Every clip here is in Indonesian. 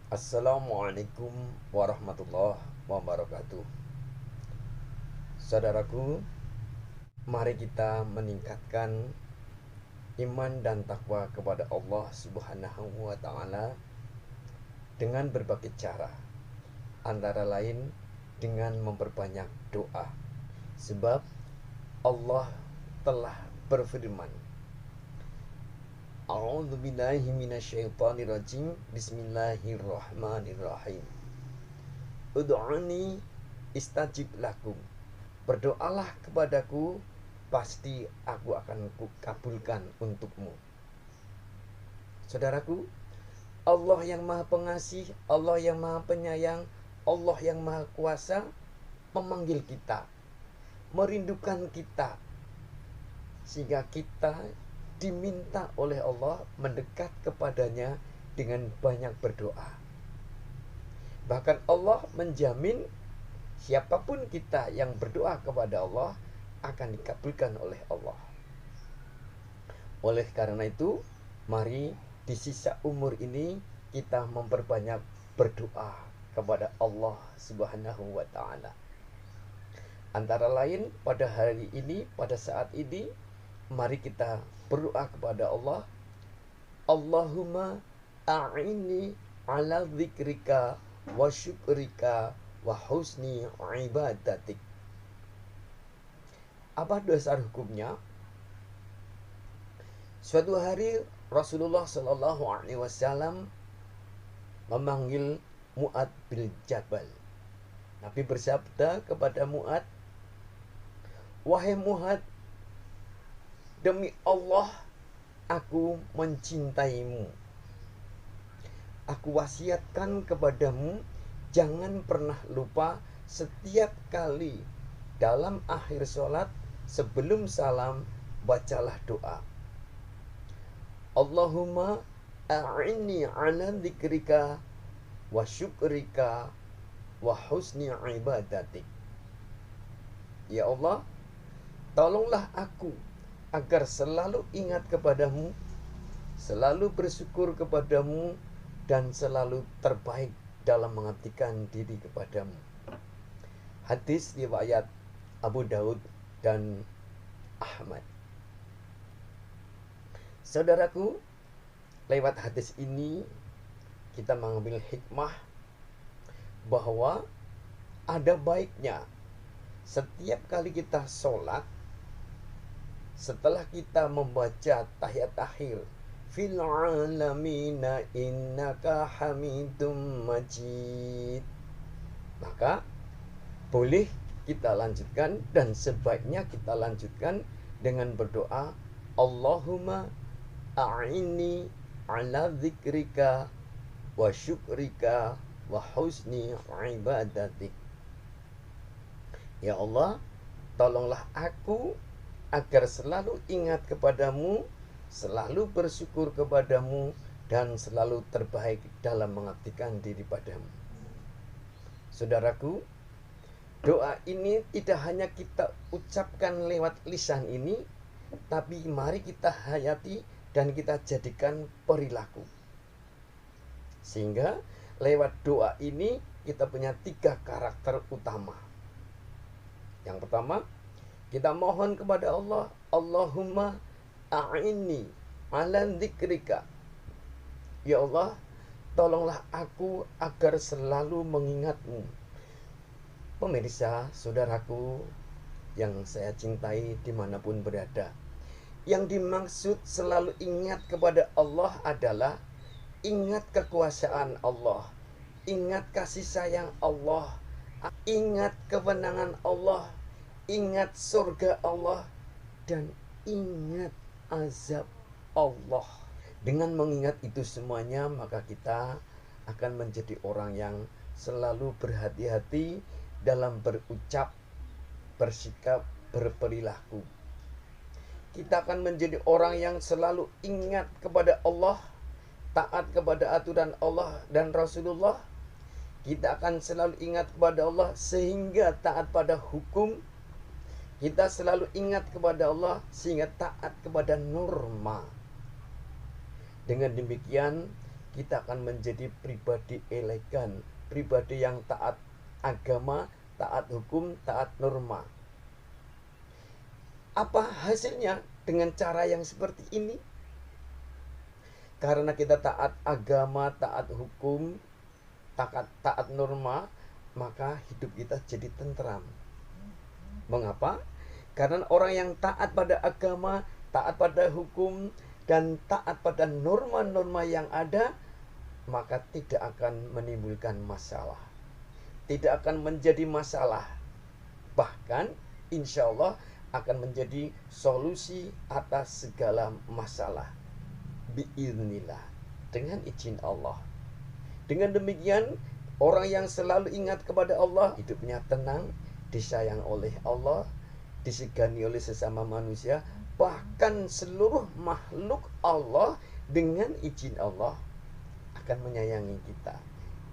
Assalamualaikum warahmatullahi wabarakatuh. Saudaraku, mari kita meningkatkan iman dan takwa kepada Allah Subhanahu wa taala dengan berbagai cara. Antara lain dengan memperbanyak doa. Sebab Allah telah berfirman, A'udzubillahi minasyaitonirrajim. Bismillahirrahmanirrahim. Ud'uni istajib lakum. Berdoalah kepadaku, pasti aku akan kabulkan untukmu. Saudaraku, Allah yang maha pengasih, Allah yang maha penyayang, Allah yang maha kuasa memanggil kita, merindukan kita, sehingga kita diminta oleh Allah mendekat kepadanya dengan banyak berdoa. Bahkan Allah menjamin siapapun kita yang berdoa kepada Allah akan dikabulkan oleh Allah. Oleh karena itu, mari di sisa umur ini kita memperbanyak berdoa kepada Allah Subhanahu wa taala. Antara lain pada hari ini, pada saat ini, mari kita berdoa kepada Allah. Allahumma a'inni ala dzikrika wa syukrika wa husni ibadatik. Apa dasar hukumnya? Suatu hari Rasulullah Shallallahu Alaihi Wasallam memanggil Mu'ad bin Jabal. Nabi bersabda kepada Mu'ad, "Wahai Mu'ad, demi Allah aku mencintaimu. Aku wasiatkan kepadamu, jangan pernah lupa setiap kali dalam akhir sholat sebelum salam bacalah doa. Allahumma a'inni ala dzikrika wa syukrika wa husni ibadatik." Ya Allah, tolonglah aku agar selalu ingat kepadamu, selalu bersyukur kepadamu, dan selalu terbaik dalam mengabdikan diri kepadamu. Hadis riwayat Abu Daud dan Ahmad. Saudaraku, lewat hadis ini kita mengambil hikmah bahwa ada baiknya setiap kali kita sholat, setelah kita membaca tahiyat akhir, fil alamina innaka hamidum majid, maka boleh kita lanjutkan, dan sebaiknya kita lanjutkan dengan berdoa, Allahumma a'inni ala dzikrika wa syukrika wa husni ibadatik. Ya Allah, tolonglah aku agar selalu ingat kepadamu, selalu bersyukur kepadamu, dan selalu terbaik dalam mengabdikan diri padamu. Saudaraku, doa ini tidak hanya kita ucapkan lewat lisan ini, tapi mari kita hayati dan kita jadikan perilaku. Sehingga lewat doa ini kita punya 3 karakter utama. Yang pertama, kita mohon kepada Allah, Allahumma a'inni ala dzikrika. Ya Allah, tolonglah aku agar selalu mengingatmu. Pemirsa, saudaraku yang saya cintai dimanapun berada, yang dimaksud selalu ingat kepada Allah adalah ingat kekuasaan Allah, ingat kasih sayang Allah, ingat kemenangan Allah, ingat surga Allah, dan ingat azab Allah. Dengan mengingat itu semuanya, maka kita akan menjadi orang yang selalu berhati-hati dalam berucap, bersikap, berperilaku. Kita akan menjadi orang yang selalu ingat kepada Allah, taat kepada aturan Allah dan Rasulullah. Kita akan selalu ingat kepada Allah sehingga taat pada hukum. Kita selalu ingat kepada Allah sehingga taat kepada norma. Dengan demikian kita akan menjadi pribadi elegan, pribadi yang taat agama, taat hukum, taat norma. Apa hasilnya dengan cara yang seperti ini? Karena kita taat agama, taat hukum, taat norma, maka hidup kita jadi tentram. Mengapa? Karena orang yang taat pada agama, taat pada hukum, dan taat pada norma-norma yang ada, maka tidak akan menimbulkan masalah, tidak akan menjadi masalah, bahkan insya Allah akan menjadi solusi atas segala masalah biiznillah, dengan izin Allah. Dengan demikian, orang yang selalu ingat kepada Allah, hidupnya tenang, disayang oleh Allah, disegani oleh sesama manusia, bahkan seluruh makhluk Allah dengan izin Allah akan menyayangi kita,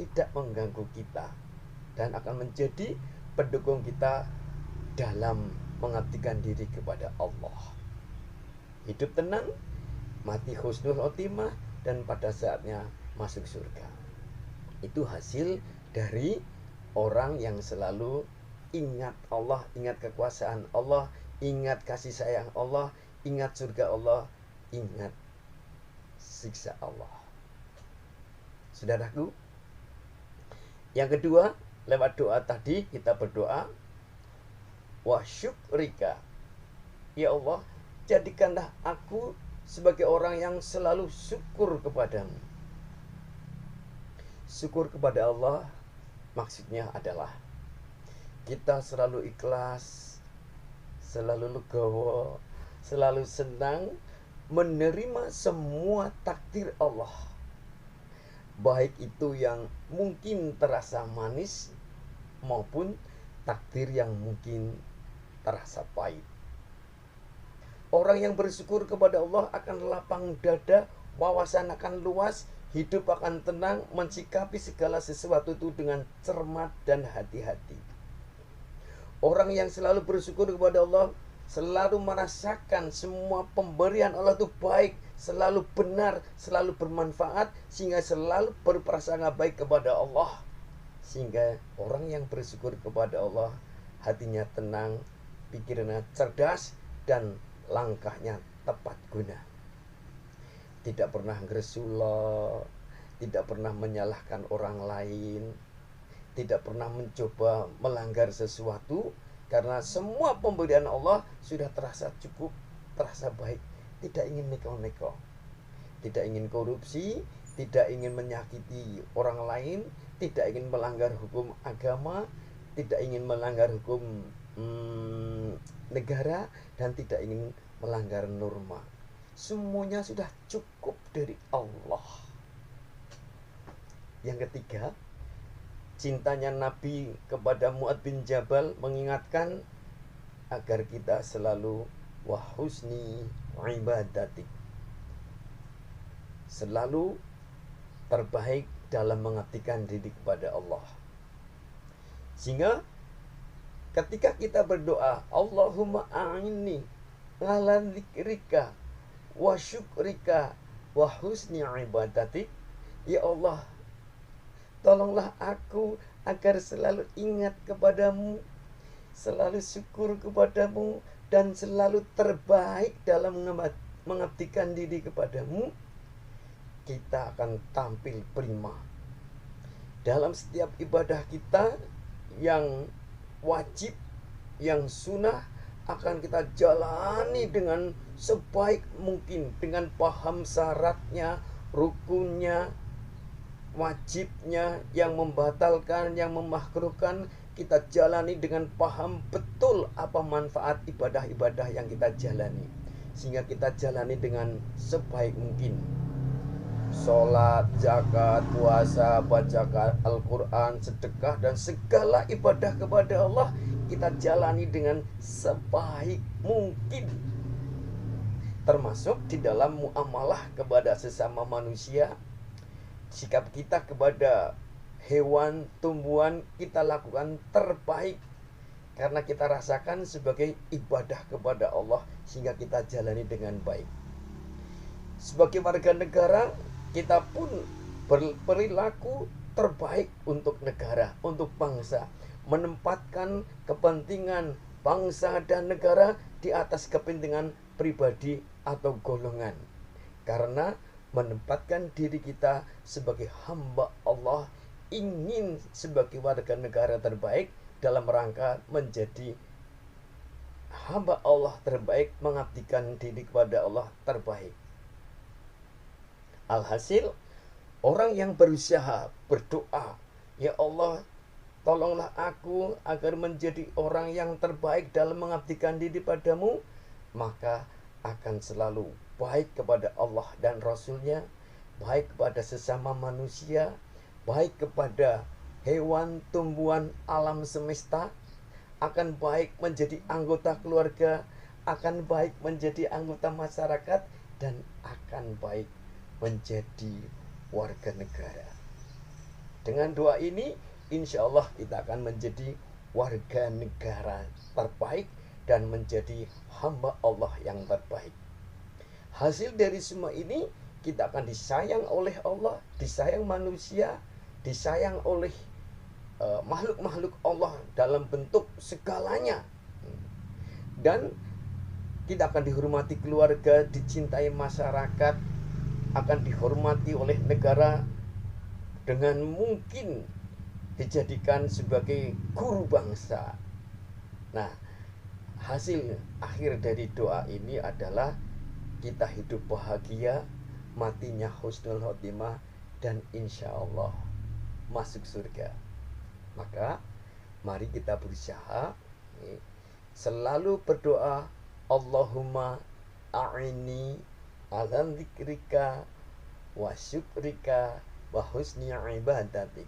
tidak mengganggu kita, dan akan menjadi pendukung kita dalam mengabdikan diri kepada Allah. Hidup tenang, mati husnul khotimah, dan pada saatnya masuk surga. Itu hasil dari orang yang selalu ingat Allah, ingat kekuasaan Allah, ingat kasih sayang Allah, ingat surga Allah, ingat siksa Allah. Saudaraku, yang kedua, lewat doa tadi kita berdoa, wa syukrika, ya Allah, jadikanlah aku sebagai orang yang selalu syukur kepadamu. Syukur kepada Allah maksudnya adalah kita selalu ikhlas, selalu legowo, selalu senang menerima semua takdir Allah, baik itu yang mungkin terasa manis maupun takdir yang mungkin terasa pahit. Orang yang bersyukur kepada Allah akan lapang dada, wawasan akan luas, hidup akan tenang, mensikapi segala sesuatu itu dengan cermat dan hati-hati. Orang yang selalu bersyukur kepada Allah selalu merasakan semua pemberian Allah itu baik, selalu benar, selalu bermanfaat, sehingga selalu berprasangka baik kepada Allah. Sehingga orang yang bersyukur kepada Allah hatinya tenang, pikirannya cerdas, dan langkahnya tepat guna. Tidak pernah ngresulo, tidak pernah menyalahkan orang lain, tidak pernah mencoba melanggar sesuatu, karena semua pemberian Allah sudah terasa cukup, terasa baik. Tidak ingin neko-neko, tidak ingin korupsi, tidak ingin menyakiti orang lain, tidak ingin melanggar hukum agama, tidak ingin melanggar hukum negara, dan tidak ingin melanggar norma. Semuanya sudah cukup dari Allah. Yang ketiga, cintanya Nabi kepada Mu'adz bin Jabal mengingatkan agar kita selalu wa husni ibadatik, selalu terbaik dalam mengabdikan diri kepada Allah. Sehingga ketika kita berdoa, Allahumma a'inni ala dzikrika wa syukrika wa husni ibadatik, ya Allah, tolonglah aku agar selalu ingat kepadamu, selalu syukur kepadamu, dan selalu terbaik dalam mengabdikan diri kepadamu. Kita akan tampil prima dalam setiap ibadah kita yang wajib, yang sunnah, akan kita jalani dengan sebaik mungkin, dengan paham syaratnya, rukunnya, wajibnya, yang membatalkan, yang memakruhkan, kita jalani dengan paham betul apa manfaat ibadah-ibadah yang kita jalani, sehingga kita jalani dengan sebaik mungkin. Sholat, zakat, puasa, baca Al-Quran, sedekah, dan segala ibadah kepada Allah kita jalani dengan sebaik mungkin, termasuk di dalam muamalah kepada sesama manusia. Sikap kita kepada hewan, tumbuhan, kita lakukan terbaik, karena kita rasakan sebagai ibadah kepada Allah, sehingga kita jalani dengan baik. Sebagai warga negara, kita pun Perilaku terbaik untuk negara, untuk bangsa, menempatkan kepentingan bangsa dan negara di atas kepentingan pribadi atau golongan. Karena menempatkan diri kita sebagai hamba Allah, ingin sebagai warga negara terbaik dalam rangka menjadi hamba Allah terbaik, mengabdikan diri kepada Allah terbaik. Alhasil, orang yang berusaha berdoa, ya Allah, tolonglah aku agar menjadi orang yang terbaik dalam mengabdikan diri padamu, maka akan selalu baik kepada Allah dan Rasulnya, baik kepada sesama manusia, baik kepada hewan, tumbuhan, alam semesta, akan baik menjadi anggota keluarga, akan baik menjadi anggota masyarakat, dan akan baik menjadi warga negara. Dengan doa ini, insya Allah kita akan menjadi warga negara terbaik dan menjadi hamba Allah yang terbaik. Hasil dari semua ini, kita akan disayang oleh Allah, disayang manusia, disayang oleh makhluk-makhluk Allah dalam bentuk segalanya. Dan kita akan dihormati keluarga, dicintai masyarakat, akan dihormati oleh negara, dengan mungkin dijadikan sebagai guru bangsa. Nah, hasil akhir dari doa ini adalah kita hidup bahagia, matinya husnul khotimah, dan insya Allah masuk surga. Maka mari kita berusaha selalu berdoa, Allahumma a'inni ala dzikrika wa syukrika wa husni ibadatik.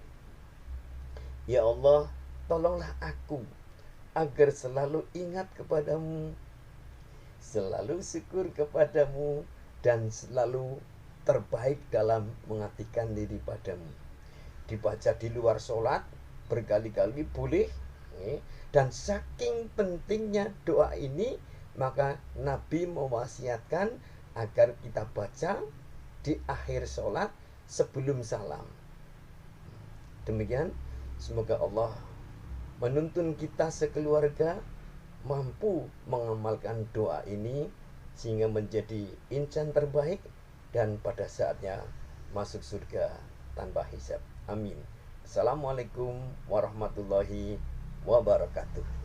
Ya Allah, tolonglah aku agar selalu ingat kepadamu, selalu syukur kepadamu, dan selalu terbaik dalam mengabdikan diri padamu. Dibaca di luar sholat berkali-kali boleh, dan saking pentingnya doa ini, maka Nabi mewasiatkan agar kita baca di akhir sholat sebelum salam. Demikian, semoga Allah menuntun kita sekeluarga mampu mengamalkan doa ini sehingga menjadi insan terbaik dan pada saatnya masuk surga tanpa hisab. Amin. Assalamualaikum warahmatullahi wabarakatuh.